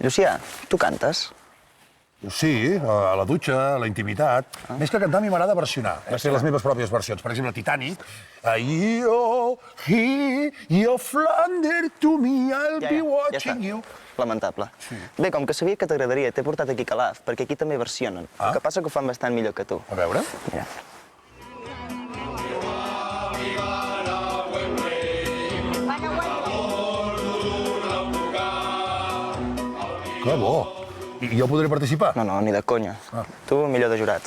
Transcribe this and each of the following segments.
Llucià, tu cantes? Sí, a la dutxa, a la intimitat. Més que cantar, a mi m'agrada versionar. He fet les meves pròpies versions. Per exemple, Titanic. Io, he, io Flander, to me, I'll be watching you. Lamentable. Bé, com que sabia que t'agradaria, t'he portat aquí Calaf, perquè aquí també versionen. El que passa que ho fan bastant millor que tu. A veure. Mira. Que bo. I jo podré participar? No, ni de conya. Tu, millor de jurat.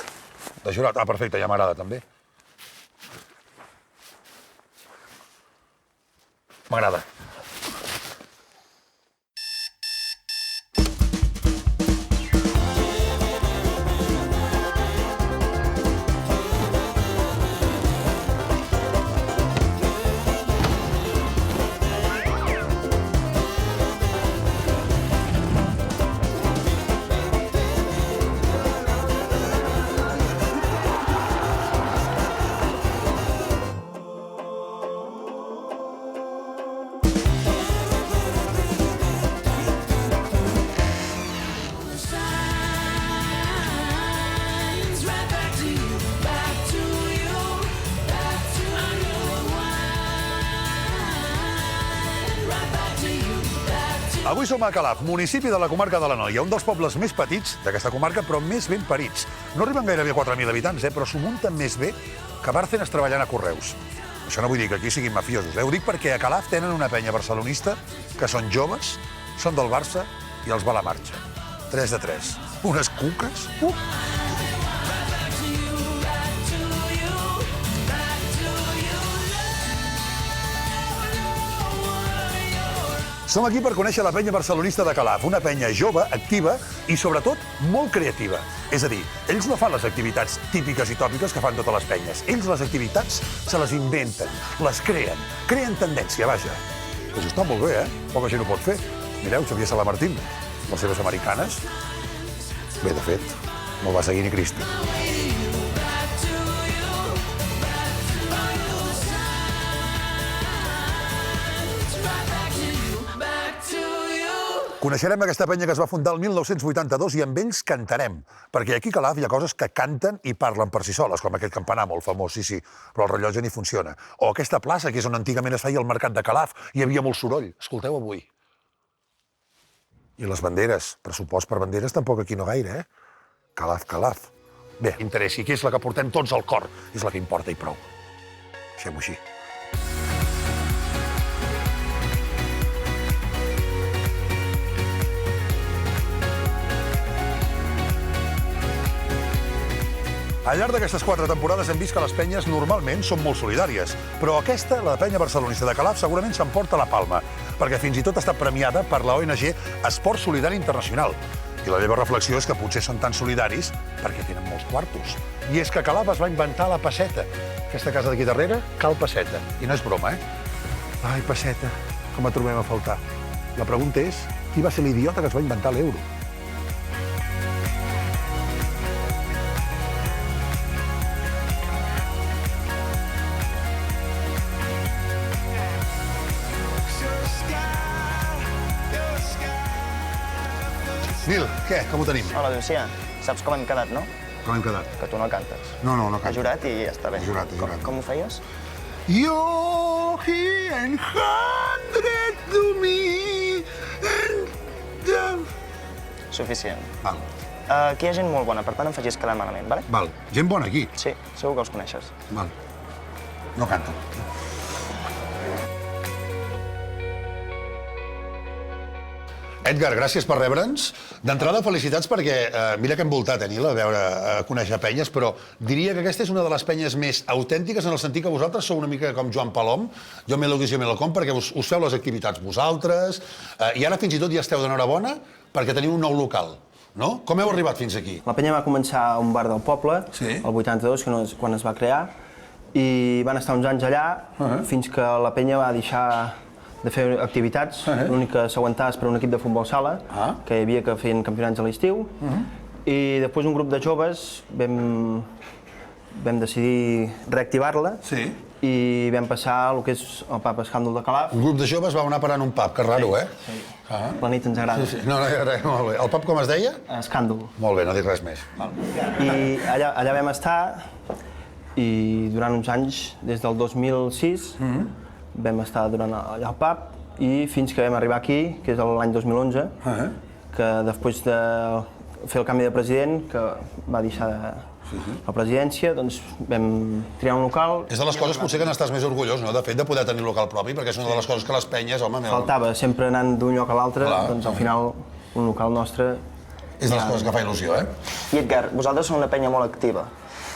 De jurat? Ah, perfecte, ja m'agrada, també. M'agrada. Avui som a Calaf, municipi de la comarca de l'Anoia, un dels pobles més petits d'aquesta comarca, però més ben parits. No arriben gairebé a 4.000 habitants, però s'ho munten més bé que Bárcenas treballant a Correus. Això no vull dir que aquí siguin mafiosos, Ho dic perquè a Calaf tenen una penya barcelonista que són joves, són del Barça i els va a la marxa. 3 de 3. Unes cuques. Som aquí per conèixer la penya barcelonista de Calaf, una penya jove, activa i, sobretot, molt creativa. És a dir, ells no fan les activitats típiques i tòpiques que fan totes les penyes. Ells les activitats se les inventen, les creen tendència, vaja. Això està molt bé, Poca gent ho pot fer. Mireu, Xavier Salamartín, les seves americanes. Bé, de fet, no el va seguir ni Cristi. Coneixerem aquesta penya que es va fundar el 1982 i amb ells cantarem, perquè aquí a Calaf hi ha coses que canten i parlen per si soles, com aquest campanar molt famós, sí, però el rellotge ni funciona. O aquesta plaça, que és on antigament es feia el mercat de Calaf, hi havia molt soroll. Escolteu avui. I les banderes, pressupost per banderes tampoc aquí no gaire, Calaf, Calaf. Bé, interessi, que és la que portem tots al cor, és la que importa i prou. Deixem-ho així. Al llarg d'aquestes 4 temporades hem vist que les penyes normalment són molt solidàries, però aquesta, la penya barcelonista de Calaf, segurament s'emporta la palma, perquè fins i tot ha estat premiada per la ONG Esport Solidari Internacional. I la meva reflexió és que potser són tan solidaris perquè tenen molts quartos. I és que a Calaf es va inventar la pesseta. Aquesta casa d'aquí darrere, cal pesseta. I no és broma, Ai, pesseta, com la trobem a faltar. La pregunta és, qui va ser l'idiota que es va inventar l'euro? Nil, què? Com ho tenim? Hola, Llucià. Saps com hem quedat, no? Com hem quedat? Que tu no cantes. No canto. Has jurat i ja està bé. He jurat. Com ho feies? You're here and 100 to me. Suficient. Val. Aquí hi ha gent molt bona, per tant em facis quedar malament, vale? Val. Gent bona aquí. Sí, segur que els coneixes. Val. No canto. Edgar, gràcies per rebre'ns. D'entrada, felicitats perquè mira que hem voltat, Nil, a conèixer penyes, però diria que aquesta és una de les penyes més autèntiques en el sentit que vosaltres sou una mica com Joan Palom, jo me l'Audis i me l'Alcom, perquè us feu les activitats vosaltres, i ara fins i tot ja esteu d'enhorabona perquè teniu un nou local, no? Com heu arribat fins aquí? La penya va començar a un bar del poble, el 82, quan es va crear, i van estar uns anys allà fins que la penya va deixar de fer activitats. L'únic que s'aguantava és per un equip de futbol sala, que hi havia que feien campionats a l'estiu, i després un grup de joves vam decidir reactivar-la i vam passar el que és el pub Escàndol de Calaf. Un grup de joves va anar a parar en un pub, que raro, eh? Sí, la nit ens agrada. No, molt bé. El pub com es deia? Escàndol. Molt bé, no dic res més. I allà vam estar i durant uns anys, des del 2006, vam estar durant allà al pub i fins que vam arribar aquí, que és l'any 2011, que després de fer el canvi de president, que va deixar la presidència, doncs vam triar un local. És de les coses potser que n'estàs més orgullós, no?, de fet, de poder tenir local propi, perquè és una de les coses que les penyes, home... Faltava, sempre anant d'un lloc a l'altre, doncs al final un local nostre... És de les coses que fa il·lusió, eh? I Edgar, vosaltres sou una penya molt activa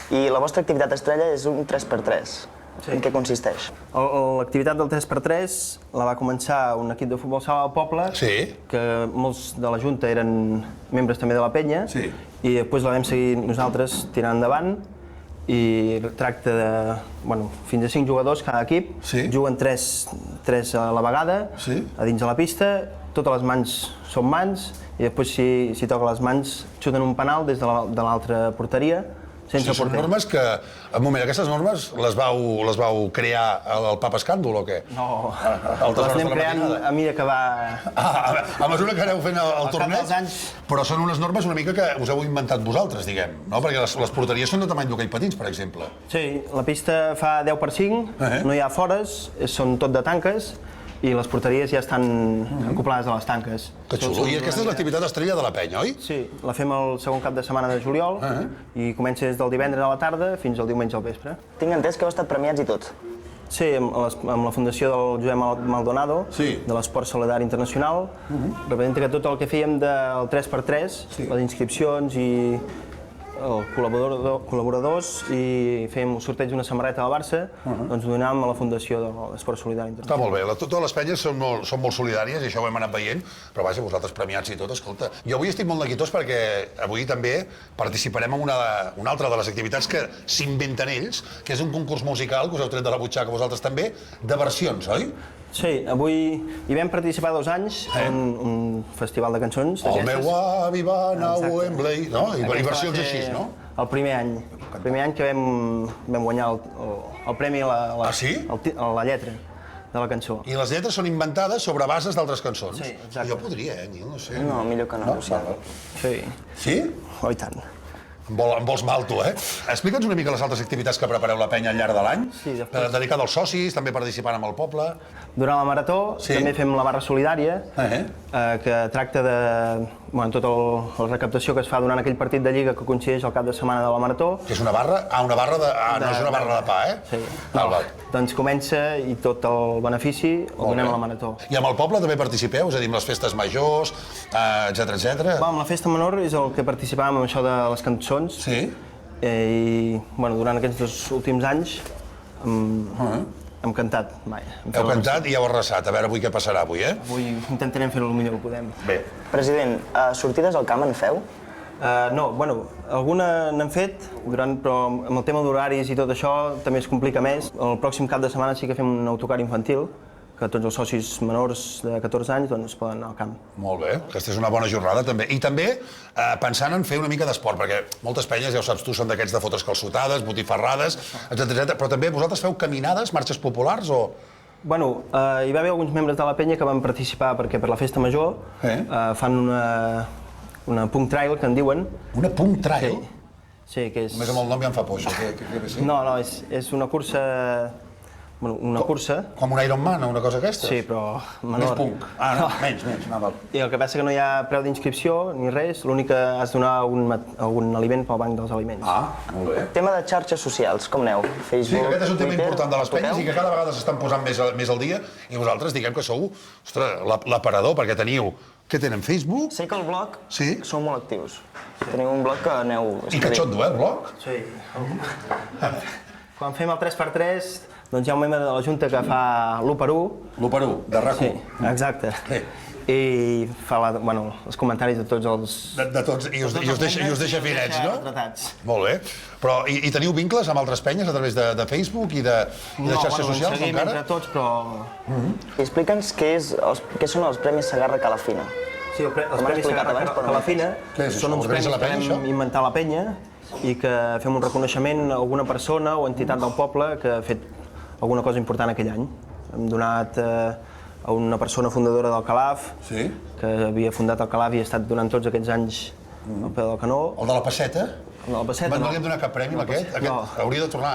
i la vostra activitat estrella és un 3x3. En què consisteix? L'activitat del 3x3 la va començar un equip de futbol sala del poble, que molts de la Junta eren membres també de la penya, i després la vam seguir nosaltres tirant endavant, i tracta de, fins a 5 jugadors cada equip, juguen 3 a la vegada, a dins de la pista, totes les mans són mans, i després si toca les mans xuten un penal des de l'altra porteria, sense porter. Són normes que, un moment, aquestes normes les vau crear al pub Escàndol o què? No, les anem creant a mesura que va... A mesura que aneu fent el torneig, però són unes normes una mica que us heu inventat vosaltres, diguem, no? Perquè les porteries són de tamany d'hoquei patins, per exemple. Sí, la pista fa 10x5, no hi ha fores, són tot de tanques, i les porteries ja estan acoplades a les tanques. Que xulo. I aquesta és l'activitat estrella de la penya, oi? Sí, la fem el segon cap de setmana de juliol i comença des del divendres a la tarda fins al diumenge al vespre. Tinc entès que heu estat premiats i tot. Sí, amb la fundació del Josep Maldonado, de l'Esport Solidari Internacional, representa que tot el que fèiem del 3x3, les inscripcions i col·laboradors i fèiem el sorteig d'una samarreta del Barça, doncs ho donàvem a la fundació de l'Esport Solidari Internacional. Està molt bé, totes les penyes són molt solidàries i això ho hem anat veient, però vaja, vosaltres premiats i tot, escolta. Jo avui estic molt neguitós perquè avui també participarem en una altra de les activitats que s'inventen ells, que és un concurs musical, que us heu tret de la butxaca vosaltres també, de versions, oi? Sí, avui hi vam participar 2 anys en un festival de cançons. El meu avi va anar a Wembley, no? I versions així, no? El primer any que vam guanyar el premi a la lletra de la cançó. I les lletres són inventades sobre bases d'altres cançons? Sí, exacte. Jo podria, Nil, no sé. No, millor que no, Luciano. Sí. Sí? Oh, i tant. Em vols mal, tu, eh? Explica'ns una mica les altres activitats que prepareu la penya al llarg de l'any, dedicada als socis, també participant amb el poble. Durant la marató també fem la barra solidària, que tracta de tota la recaptació que es fa durant aquell partit de Lliga que coincideix el cap de setmana de la marató. Que és una barra? No és una barra de pa, eh? Sí. Doncs comença i tot el benefici el donem a la marató. I amb el poble també participeu? És a dir, amb les festes majors, etcètera? Amb la festa menor és el que participàvem amb això de les cançons. Sí. I durant aquests 2 últims anys hem cantat. Heu cantat i heu arrasat. A veure avui què passarà avui, eh? Avui intentarem fer-ho el millor que podem. Bé. President, sortides al camp en feu? No, alguna n'hem fet, però amb el tema d'horaris i tot això també es complica més. El pròxim cap de setmana sí que fem un autocar infantil, que tots els socis menors de 14 anys doncs, poden anar al camp. Molt bé, aquesta és una bona jornada també. I també pensant en fer una mica d'esport, perquè moltes penyes, ja ho saps tu, són d'aquests de fotres calçotades, botifarrades, etcètera. Però també vosaltres feu caminades, marxes populars o...? Hi va haver alguns membres de la penya que van participar perquè per la festa major fan una punk trail, que en diuen. Una punk trail? Sí, que és... Només amb el nom ja em fa por, això. Què ve ser? No, és una cursa... una cursa... Com un Ironman o una cosa aquesta? Sí, però menor. Més punk. No, menys, I el que passa que no hi ha preu d'inscripció ni res, l'únic que has de donar algun aliment pel banc dels aliments. Molt bé. Tema de xarxes socials, com aneu? Facebook, Sí, aquest és un tema important de les penyes i que cada vegada s'estan posant més al dia i vosaltres diguem que sou, l'aparador, perquè teniu... Què tenen, Facebook? Sé que el blog sou molt actius. Teniu un blog que aneu... I catxondo, el blog? Sí. Quan fem el 3x3, doncs hi ha un membre de la Junta que fa l'1x1. L'1x1, de RAC1. Sí, exacte. I fa els comentaris de tots els... De tots, i us deixa finets, no? Retratats. Molt bé. Però, i teniu vincles amb altres penyes a través de Facebook i de xarxes socials, encara? No, seguim entre tots, però... Explica'ns què són els Premis Segarra Calafina. Sí, els Premis Segarra Calafina són uns premis que vam inventar a la penya i que fem un reconeixement a alguna persona o entitat del poble que ha fet alguna cosa important aquell any. Hem donat a una persona fundadora del Calaf, que havia fundat el Calaf i ha estat durant tots aquests anys al peu del canó. El de la Passeta? El de la Passeta, no. No li hem donat cap premi, aquest? Hauria de tornar,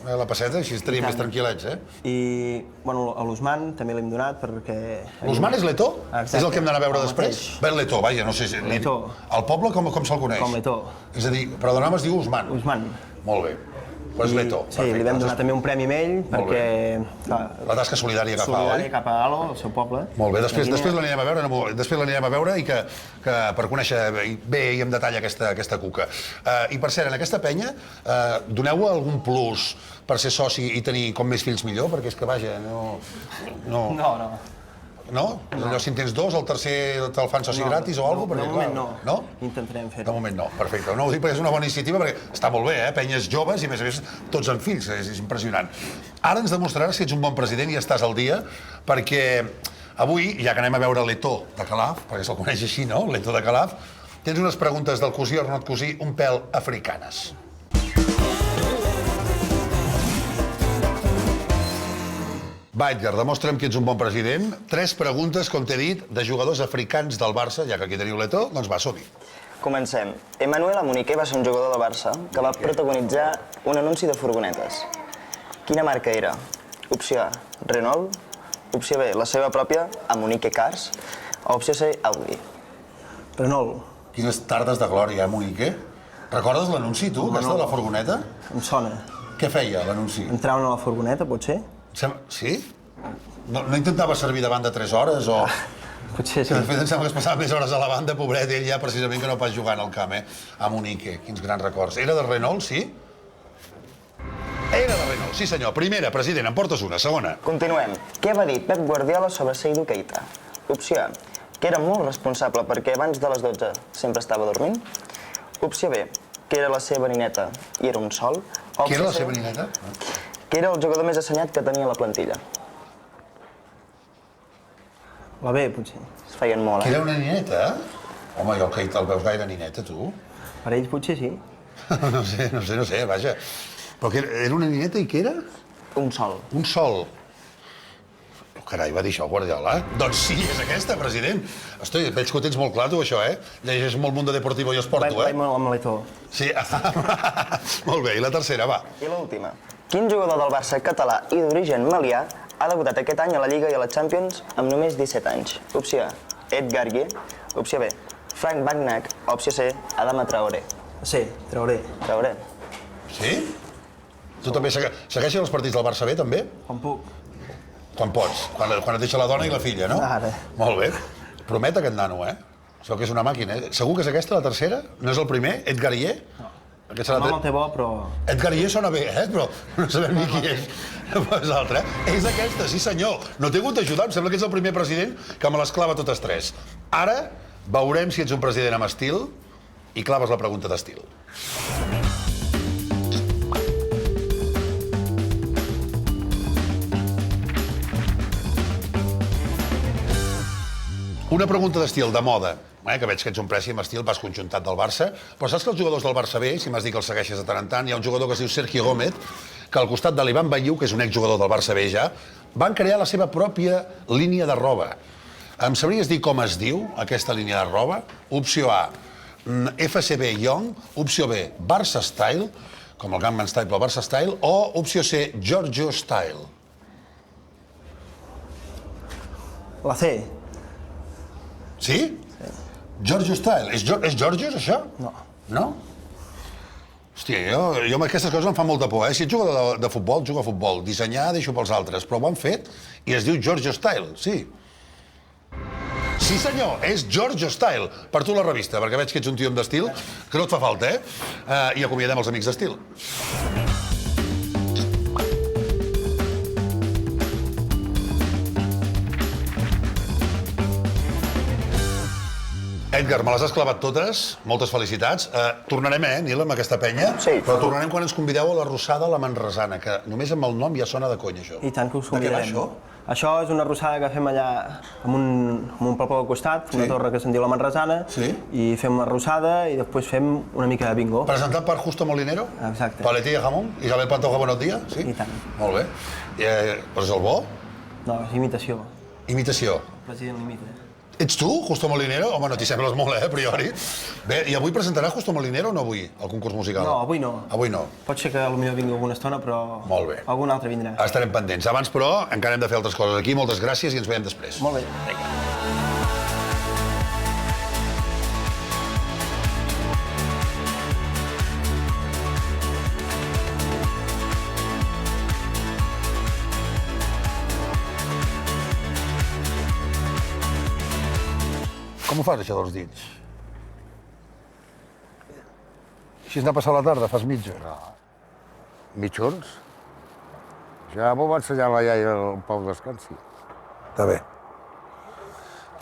a la Passeta, així estaríem més tranquil·lets, I, bueno, a l'Usman també l'hem donat perquè... L'Usman és l'Eto? És el que hem d'anar a veure després? Bé, l'Eto, vaja, no sé si... L'Eto. El poble com se'l coneix? Com l'Eto. És a dir, però de nom es diu Usman? Usman. Molt bé. Però és l'Eto. Sí, li vam donar també un premi a ell perquè... La tasca solidària que fa, oi? Solidària cap a Alo, el seu poble. Molt bé, després l'anirem a veure, i que per conèixer bé i en detall aquesta cuca. I per cert, en aquesta penya, doneu algun plus per ser soci i tenir com més fills millor? Perquè és que, vaja, no... No? Allò, si en tens dos, el tercer te'l fan soci gratis o alguna cosa? De moment no. No? Intentarem fer-ho. De moment no, perfecte. No ho dic perquè és una bona iniciativa, perquè està molt bé, penyes joves i, a més, tots amb fills, és impressionant. Ara ens demostraràs si ets un bon president i estàs al dia, perquè avui, ja que anem a veure l'Eto de Calaf, perquè se'l coneix així, no?, l'Eto de Calaf, tens unes preguntes del cosí o no et cosí un pèl africanes. Va, Edgar, demostra'm que ets un bon president. 3 preguntes, com t'he dit, de jugadors africans del Barça, ja que aquí teniu l'Eto, doncs va, som-hi. Comencem. Emmanuel Amunique va ser un jugador del Barça que va protagonitzar un anunci de furgonetes. Quina marca era? Opció A, Renault. Opció B, la seva pròpia, Amunique Cars. O opció C, Audi. Renault. Quines tardes de glòria, Monique. Recordes l'anunci, tu, aquesta de la furgoneta? Em sona. Què feia, l'anunci? Entraven a la furgoneta, potser? Sí? No intentava servir davant de 3 hores o... Potser sí. De fet, em sembla que es passava més hores a la banda, pobret, ell ja precisament que no pas jugant al camp, a Monique. Quins grans records. Era de Renault, sí? Era de Renault, sí senyor. Primera, president, em portes una. Segona. Continuem. Què va dir Pep Guardiola sobre Seydou Keita? Opció A, que era molt responsable perquè abans de les 12 sempre estava dormint. Opció B, que era la seva nineta i era un sol. Qui era la seva nineta? Que era el jugador més assenyat que tenia la plantilla. La B, potser. Es feien molt, Que era una nineta? Home, jo el Keita el veus gaire nineta, tu? Per ells potser sí. No sé, vaja. Però que era una nineta i què era? Un sol. Un sol. Carai, va dir això, Guardiola. Doncs sí, és aquesta, president. Veig que ho tens molt clar, tu, això, Llegeix molt Mundo Deportivo i Esporto, Vaig molt amb l'Eto. Sí, molt bé. I la tercera, va. I l'última. Quin jugador del Barça català i d'origen malià ha debutat aquest any a la Lliga i a la Champions amb només 17 anys? Opció A, Edgar Gué. Opció B, Frank Bagnac. Opció C, Adama Traoré. Sí, Traoré. Traoré. Sí? Tu també segueixes els partits del Barça B, també? Quan puc. Quan pots. Quan et deixa la dona i la filla, no? Ara. Molt bé. Promet aquest nano, Això que és una màquina, Segur que és aquesta, la tercera? No és el primer? Edgar Gué? No. Aquest serà... El nom el té bo, però... Edgar Gué sona bé, però no sabem ni qui és. És l'altre, És aquesta, sí senyor. No t'he hagut d'ajudar, em sembla que ets el primer president que me les clava totes 3. Ara veurem si ets un president amb estil i claves la pregunta d'estil. Una pregunta d'estil, de moda, que veig que ets un preci amb estil, vas conjuntat del Barça, però saps que els jugadors del Barça B, si m'has dit que els segueixes de tant en tant, hi ha un jugador que es diu Sergio Gómez, que al costat de l'Ivan Bayiu, que és un exjugador del Barça B ja, van crear la seva pròpia línia de roba. Em sabries dir com es diu aquesta línia de roba? Opció A, FCB Young, opció B, Barça Style, com el Gangnam Style, però Barça Style, o opció C, Giorgio Style. La C. Sí? Sí. Giorgio Style. És Giorgios, això? No. No? Hòstia, jo amb aquestes coses em fa molta por, Si ets jugador de futbol, juga a futbol. Dissenyar, deixo pels altres. Però ho han fet i es diu Giorgio Style, sí. Sí, senyor, és Giorgio Style. Per tu la revista, perquè veig que ets un tio amb d'estil, que no et fa falta, I acomiadem els amics d'estil. Edgar, me les has clavat totes, moltes felicitats. Tornarem, Nil, amb aquesta penya? Sí. Però tornarem quan ens convideu a la Rossada a la Manresana, que només amb el nom ja sona de conya, això. I tant que us convidarem. De què va això? Això és una arrossada que fem allà amb un poble al costat, una torre que se'n diu la Manresana, i fem una arrossada i després fem una mica de bingo. Presentat per Justo Molinero? Exacte. Paletilla Jamón? Isabel Pantoja, buenos días? Sí? I tant. Molt bé. Però és el bo? No, és imitació. Imitació. El president l'imita. Ets tu, Justo Molinero? Home, no t'hi sembles molt, a priori. Bé, i avui presentarà Justo Molinero o no avui, el concurs musical? No, avui no. Avui no. Pot ser que potser vingui alguna estona, però Molt bé. algun altre vindrà. Estarem pendents. Abans, però, encara hem de fer altres coses aquí. Moltes gràcies i ens veiem després. Molt bé. Com ho fas, això dels dits? Així anar a passar la tarda, fas mitja. Mitjons? Ja m'ho va ensenyar la iaia al Pau Descansi. Està bé.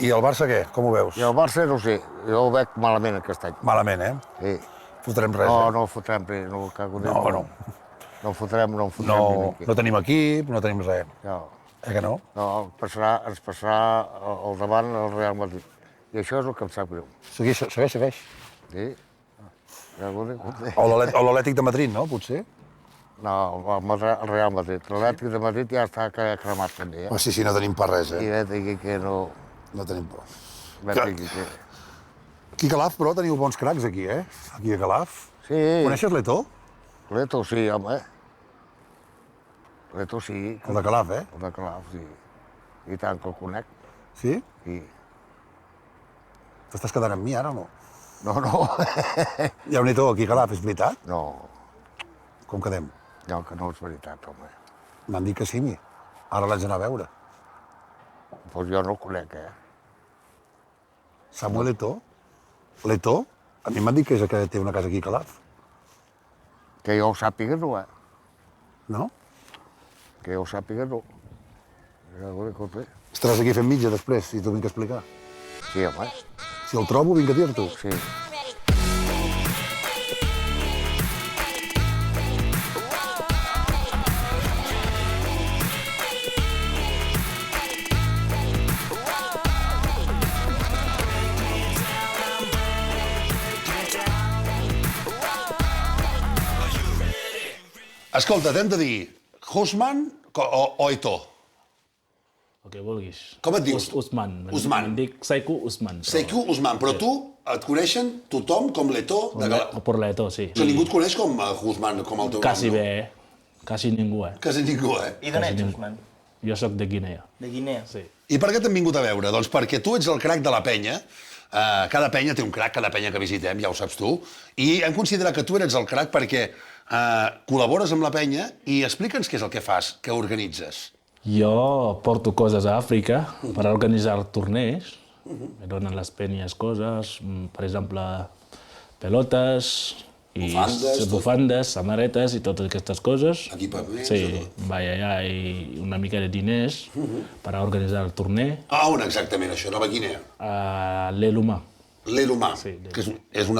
I el Barça què? Com ho veus? I el Barça no ho sé, jo ho veig malament aquest any. Malament, eh? Sí. Fotrem res, No, eh? no fotrem res, no cago en No, Déu. no. No fotrem ni No, mica. no tenim equip, no tenim res. No, Que no? no, ens passarà al davant el Real Madrid. I això és el que em sap greu. Segueix. Sí? Cago en Déu. O l'Atlètic de Madrid, no, potser? No, el Real Madrid. L'Atlètic de Madrid ja està cremat també, eh? Sí, no tenim per res, I l'Atlètic que no... No tenim por. L'Atlètic que... Aquí a Calaf, però, teniu bons cracs, aquí, eh? Aquí a Calaf. Sí. Coneixes l'Eto? L'Eto sí, home. L'Eto sí. El de Calaf, eh? El de Calaf, sí. I tant que el conec. Sí? Sí. T'estàs quedant amb mi, ara, o no? No, no. Hi ha un Eto aquí a Calaf, és veritat? No, Com quedem? no, que no és veritat, home. M'han dit que sí, mi. Ara l'haig d'anar a veure. Doncs jo no el conec, eh? Samuel Eto? L'Eto? A mi m'han dit que és el que té una casa aquí a Calaf. Que jo ho sàpiga, no, eh? No? Que jo ho sàpiga, no. Estaràs aquí fent mitja després, si t'ho vinc a explicar. Sí, home, Si el trobo, vinc a dir-t'ho. sí. Escolta, t'hem de dir Husman o Eto? El que vulguis. Com et dius? Usman. Usman. Em dic Saiku Usman. Seiku Usman, però tu et coneixen tothom com l'Eto de Calaf. Per l'Eto, sí. O sigui, ningú et coneix com Husman, com el teu Quasi nom, bé, Quasi ningú, Quasi ningú, eh? I d'on ets, Usman? Jo sóc de Guinea. De Guinea? Sí. I per què t'hem vingut a veure? Doncs perquè tu ets el crac de la penya. Cada penya té un crac, cada penya que visitem, ja ho saps tu. I hem considerat que tu eres el crac perquè col·labores amb la penya i explica'ns què és el que fas, què organitzes. Jo porto coses a Àfrica per organitzar torneigs. Me donen les penyes coses, per exemple, pelotes, i bufandes, samarretes i totes aquestes coses. Equipaments, Sí, tot. vaig allà i una mica de diners per organitzar el torneig A on exactament, això? Nova Guinea? a l'Elumà. L'Elumà, Sí, que és un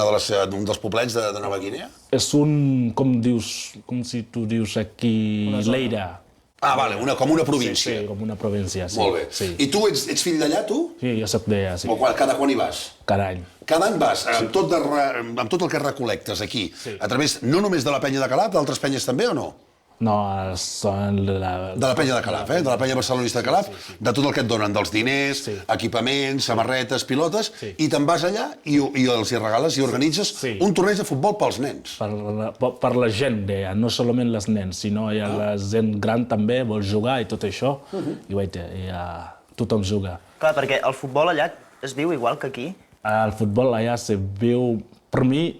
dels poblets de Nova Guinea? És com dius, com si tu dius aquí Leira. Ah, vale, com una província. Sí, com una província, sí. Molt bé. Sí, I tu ets fill d'allà, tu? sí jo soc d'allà, sí. O cada quan hi vas? Cada any. Cada any vas, amb tot el que recol·lectes aquí, Sí. a través no només de la penya de Calaf, d'altres penyes també o no? No, són De la penya de Calaf, de la penya barcelonista de Calaf, de tot el que et donen, dels diners, Sí. equipaments, samarretes, pilotes, Sí. i te'n vas allà i els hi regales i organitzes Sí. un torneig de futbol pels nens. Per la gent d'allà, no solament els nens, sinó hi ha la gent gran també, vol jugar i tot això, i tothom juga. Clar, perquè el futbol allà es viu igual que aquí. El futbol allà se viu, per mi,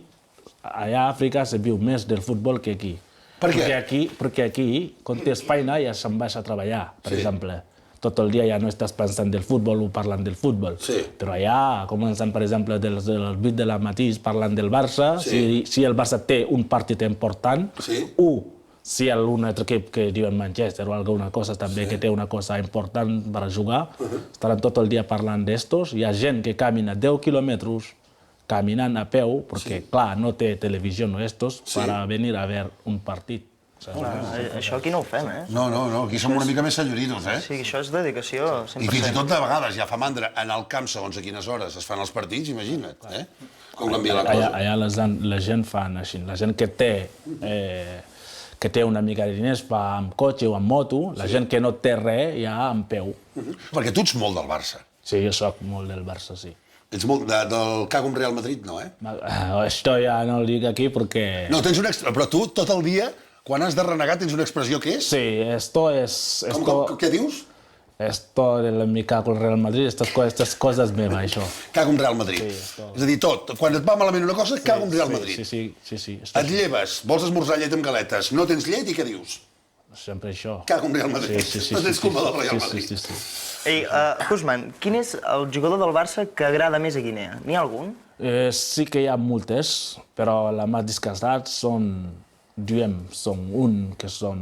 allà a Àfrica se viu més del futbol que aquí. Per què? Perquè aquí, quan tens feina, ja se'n vas a treballar, per exemple. Tot el dia ja no estàs pensant del futbol o parlant del futbol. Sí. Però allà comencen, per exemple, del 8 de la matí parlant del Barça. Sí. Si el Barça té un partit important, Sí. o si hi ha un altre equip que diuen Manchester o alguna cosa també que té una cosa important per jugar, estaran tot el dia parlant d'estos. Hi ha gent que camina 10 quilòmetres caminant a peu, perquè, clar, no té televisió no estos, per venir a veure un partit. Això aquí no ho fem, eh? No, aquí som una mica més senyoritos, eh? Sí, això és dedicació, 100%. I fins i tot de vegades ja fa mandra en el camp segons a quines hores es fan els partits, imagina't, eh? Com canvia la cosa. Allà la gent fan així, la gent que té una mica de diners va amb cotxe o amb moto, la gent que no té res ja amb peu. Perquè tu ets molt del Barça. Sí, jo soc molt del Barça, sí. Ets molt del cago en Real Madrid, no, eh? Esto ja no ho dic aquí perquè... No, tens però tu tot el dia, quan has de renegar, tens una expressió que és? Sí, esto es... Què dius? Esto de mi cago en Real Madrid, estas coses meves, això. Cago en Real Madrid. Sí, és a dir, tot. Quan et va malament una cosa, cago en Real Madrid. Sí. Et lleves, vols esmorzar llet amb galetes, no tens llet i què dius? Sempre això. Cago en Real Madrid. No tens culpa del Real Madrid. Sí. Ei, Koeman, quin és el jugador del Barça que agrada més a Guinea? N'hi ha algun? Sí que hi ha moltes, però la més descansat són un que són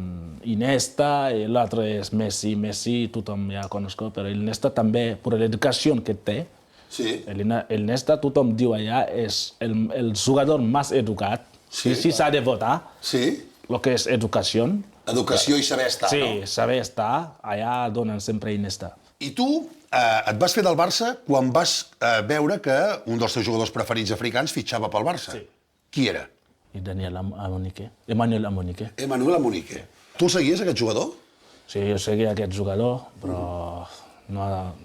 Iniesta i l'altre és Messi tothom ja coneix, però Iniesta també, per l'educació que té, Iniesta tothom diu allà és el jugador més educat, si s'ha de votar, el que és educació. Educació i saber estar, no? Sí, saber estar, allà donen sempre Iniesta. I tu et vas fer del Barça quan vas veure que un dels teus jugadors preferits africans fitxava pel Barça. Qui era? Emmanuel Amunike. Emmanuel Amunike. Tu el seguies, aquest jugador? Sí, jo seguia aquest jugador, però...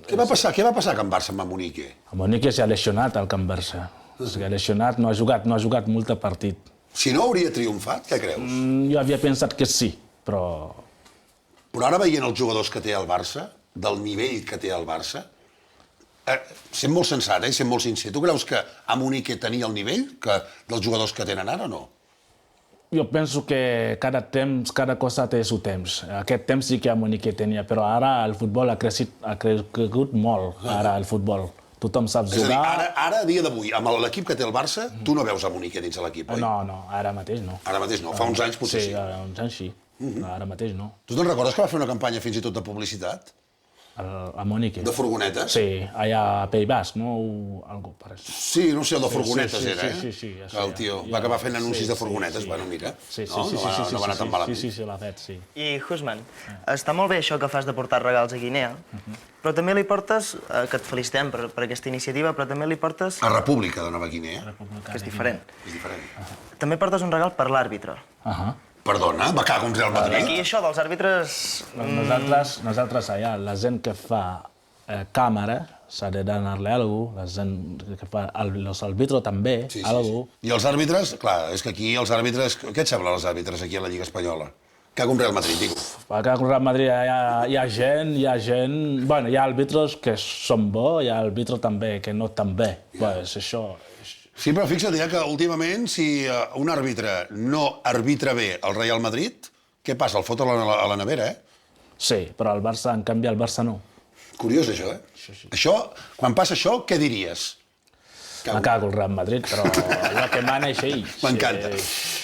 Què va passar a Can Barça amb Amunike? Amunike s'ha lesionat al Can Barça. S'ha lesionat, no ha jugat molt partit. Si no, hauria triomfat, què creus? Jo havia pensat que sí, però... Però ara veient els jugadors que té el Barça, del nivell que té el Barça, sent molt sensat, sent molt sincer, tu creus que Amunike tenia el nivell dels jugadors que tenen ara o no? Jo penso que cada cosa té el seu temps. Aquest temps sí que Amunike tenia, però ara el futbol ha crescut molt, ara el futbol. Tothom sap jugar... És a dir, ara, a dia d'avui, amb l'equip que té el Barça, tu no veus Amunike dins de l'equip, oi? No, ara mateix no. Ara mateix no, fa uns anys potser sí. Sí, uns anys sí, ara mateix no. Tu te'n recordes que va fer una campanya fins i tot de publicitat? Amunike. De furgonetes? Sí, allà a País Basc, no? Algo pareix. Sí, no sé, el de furgonetes era, eh? Sí. Que el tio va acabar fent anuncis de furgonetes, bueno, mira. No va anar tan malament. Sí, l'ha fet, sí. I, Koeman, està molt bé això que fas de portar regals a Guinea, però també li portes, que et felicitem per aquesta iniciativa, però també li portes... A República de Nova Guinea. Que és diferent. És diferent. També portes un regal per l'àrbitre. Perdona, va cagar un Real Madrid? Aquí això dels àrbitres... Nosaltres allà, la gent que fa càmera, s'ha de donar-li alguna cosa, la gent que fa els àrbitres també, alguna cosa. I els àrbitres, clar, és que aquí els àrbitres... Què et sembla els àrbitres aquí a la Lliga Espanyola? Caga un Real Madrid, dic. Caga un Real Madrid, hi ha gent... Bueno, hi ha àrbitres que són bons, hi ha àrbitres també que no tan bé. Pues això... Sí, però fixa't ja que últimament, si un àrbitre no arbitra bé el Real Madrid, què passa? El foten a la nevera, eh? Sí, però el Barça, en canvi, el Barça no. Curiós, això, eh? Això, quan passa això, què diries? Me cago el Real Madrid, però allò que mana és ell. M'encanta.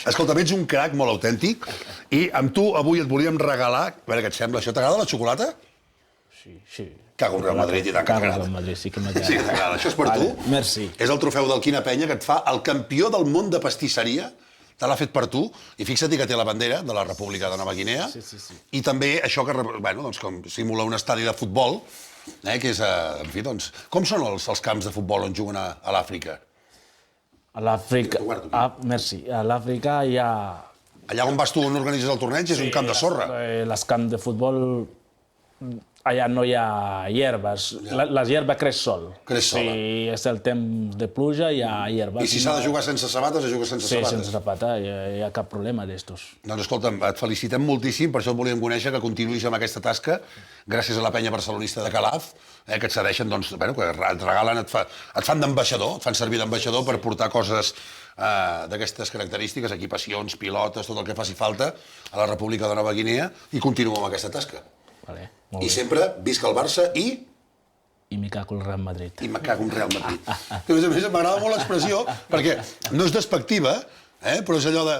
Escolta, ets un crac molt autèntic i amb tu avui et volíem regalar... A veure què et sembla, això t'agrada la xocolata? Sí. Cago en Real Madrid i tant que t'agrada. Cago en Real Madrid, sí que m'agrada. Sí, t'agrada. Això és per tu? Merci. És el trofeu del Quina Penya que et fa el campió del món de pastisseria. Te l'ha fet per tu. I fixa't que té la bandera de la República de Nova Guinea. Sí. I també això que, bueno, doncs, com simula un estadi de futbol, que és, en fi, doncs... Com són els camps de futbol on juguen a l'Àfrica? A l'Àfrica... Merci. A l'Àfrica hi ha... Allà on vas tu, on organitzes el torneig, és un camp de sorra. Les camps de futbol... Allà no hi ha hierbes, la hierba creix sol. Creix sola. Si és el temps de pluja, hi ha hierbes. I si s'ha de jugar sense sabates, es juga sense sabates? Sí, sense sabata, hi ha cap problema d'estos. Doncs escolta'm, et felicitem moltíssim, per això et volíem conèixer, que continuïs amb aquesta tasca, gràcies a la penya barcelonista de Calaf, que et cedeixen, doncs, bueno, que et regalen, et fan d'ambaixador, et fan servir d'ambaixador per portar coses d'aquestes característiques, equipacions, pilotes, tot el que faci falta a la República de Nova Guinea, i continuo amb aquesta tasca. Vale. I sempre visca el Barça i... I me cago el Real Madrid. I me cago en Real Madrid. Que a més m'agrada molt l'expressió, perquè no és despectiva, però és allò de...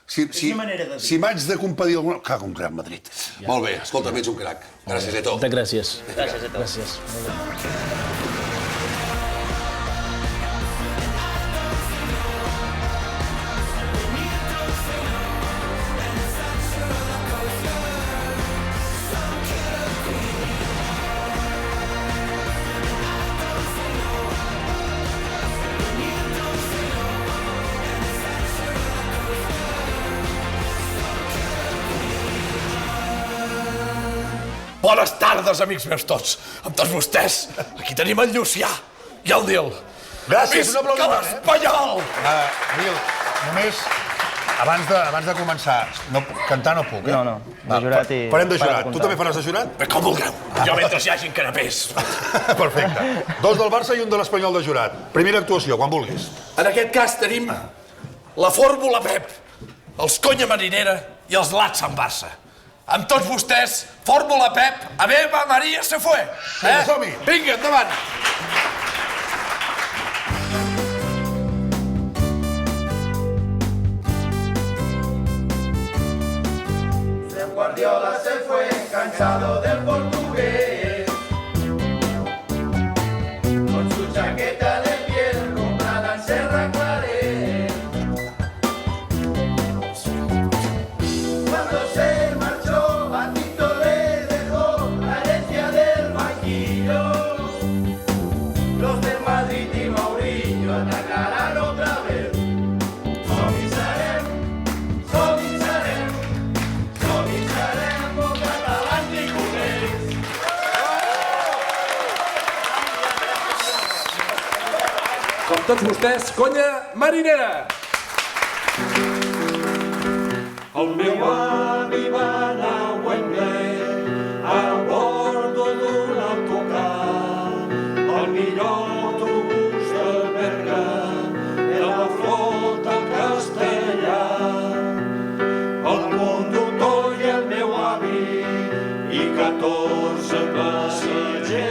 Si m'haig de compadir alguna... Cago en Real Madrid. Molt bé, escolta, ets un crac. Gràcies, Eto. Moltes gràcies. Gràcies, Eto. Gràcies. Bones tardes, amics meus tots. Amb tots vostès, aquí tenim el Llucià i el Nil. Gràcies, un aplaudiment. Visca l'Espanyol! Nil, només, abans de començar, cantar no puc, eh? No, de jurat i... Farem de jurat. Tu també faràs de jurat? Bé, com vulgueu. Jo mentre hi hagin canapés. Perfecte. 2 del Barça i 1 de l'Espanyol de jurat. Primera actuació, quan vulguis. En aquest cas tenim la Fórmula Pep, els Conya Marinera i els Lats en Barça. Amb tots vostès, Fórmula Pep, Ave Maria se fue. Som-hi. Vinga, endavant. Guardiola se fue cansado del portugués, con su chaqueta de piel comprada en Serra Claret. Cuando se marchó, a Tito le dejó la herencia del banquillo. Los del Madrid y Mourinho atacarán otra vez. Som-hi serem, catalans i culers. Com tots vostès, Conya Marinera. El meu avi va anar a Wembley a bordo d'un autocar. El millor autobús de Berga de la flota castellà. El conductor i el meu avi i 14 passatgers.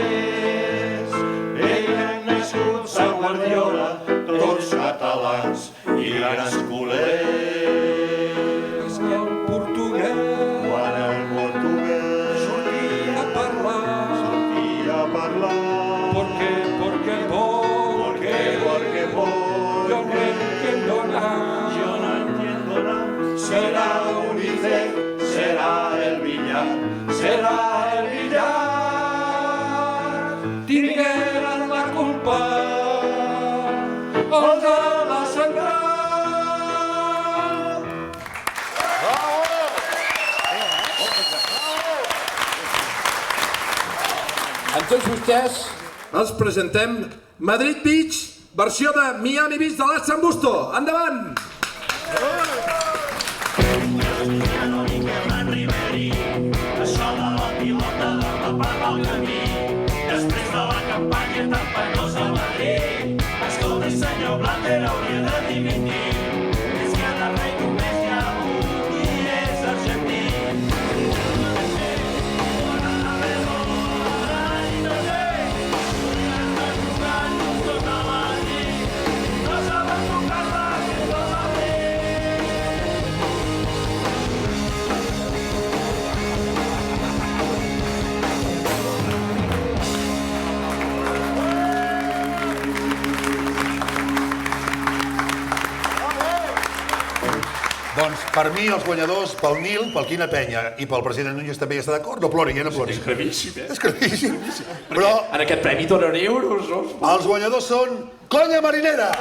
Eren nascuts a Guardiola, tots catalans i grans culers. Quan el portuguès sortia a parlar, porque voy, yo no entiendo nada, será UNICEF, será el billar, tingueren la culpa els de la central. Amb tots vostès els presentem Madrid Beach, versió de Miami Beach de l'At San Busto. Endavant! Això de la pilota de la part del camí, després de la campanya tan penosa a Madrid, escolta, senyor Blatter, hauria de dimitir. És que de rei només hi ha un i és argentí. Doncs per mi, els guanyadors, pel Nil, pel Quina Penya i pel president Núñez també hi està d'acord. No plori, no plori. És gravíssim, És gravíssim. Però en aquest premi donen euros, no? Els guanyadors són Conya Marinera!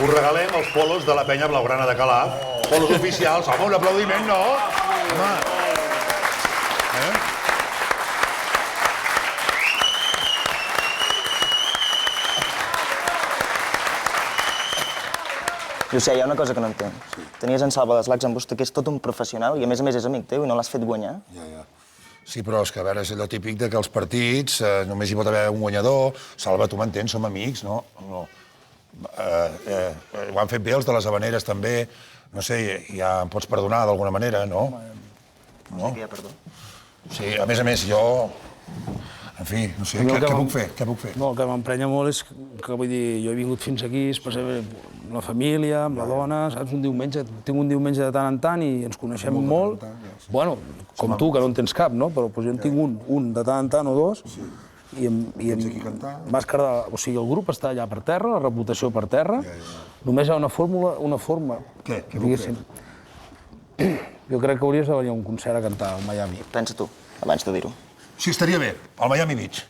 Us regalem els polos de la penya blaugrana de Calaf. Polos oficials. Home, un aplaudiment, no? Home. Llucià, hi ha una cosa que no entenc. Tenies en Salva d'Eslacs en Busto, que és tot un professional, i a més és amic teu i no l'has fet guanyar. Ja. Sí, però és que, a veure, és allò típic de que els partits només hi pot haver un guanyador. Salva, tu m'entens, som amics, no? Ho han fet bé els de les Havaneres, també. No sé, ja em pots perdonar d'alguna manera, no? No sé què hi ha, perdó. Sí, a més, jo... En fi, no sé, què puc fer? Què puc fer? No, el que m'emprenya molt és que, vull dir, jo he vingut fins aquí, amb la família, amb la dona, saps? Un diumenge, tinc un diumenge de tant en tant i ens coneixem molt. Bueno, com tu, que no en tens cap, no? Però jo en tinc un de tant en tant o dos. I m'has quedat... O sigui, el grup està allà per terra, la reputació per terra. Només hi ha una forma... Què? Què puc fer? Jo crec que hauries de venir a un concert a cantar al Miami. Pensa tu, abans de dir-ho. Sí, estaria bé, al Miami Beach.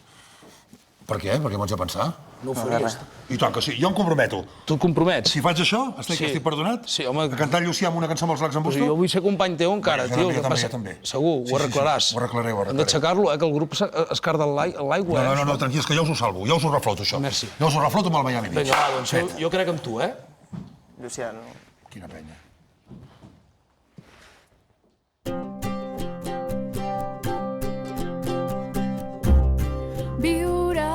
Per què? Per què m'ho haig de pensar? No ho faries. I tant que sí, jo em comprometo. Tu et compromets? Si faig això, estic perdonat? Sí, home. A cantar Llucià amb una cançó amb els lacs en Però Bustó? jo vull ser company teu encara, Jo tio. també, jo també. Segur, ho arreglaràs. Ho arreglaré, ho arreglaré. Hem d'aixecar-lo, que el grup es carda en l'aigua, No, tranquils, que jo us ho salvo, jo us ho refloto, això. Merci. Jo us ho refloto amb el Miami Beach. Vinga, va, doncs jo crec en tu, Llucià, no? Quina penya. Viure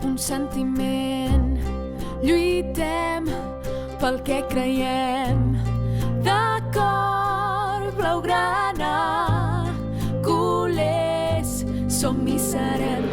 un sentiment, lluitem pel que creiem. De cor blaugrana, culers, som i serem.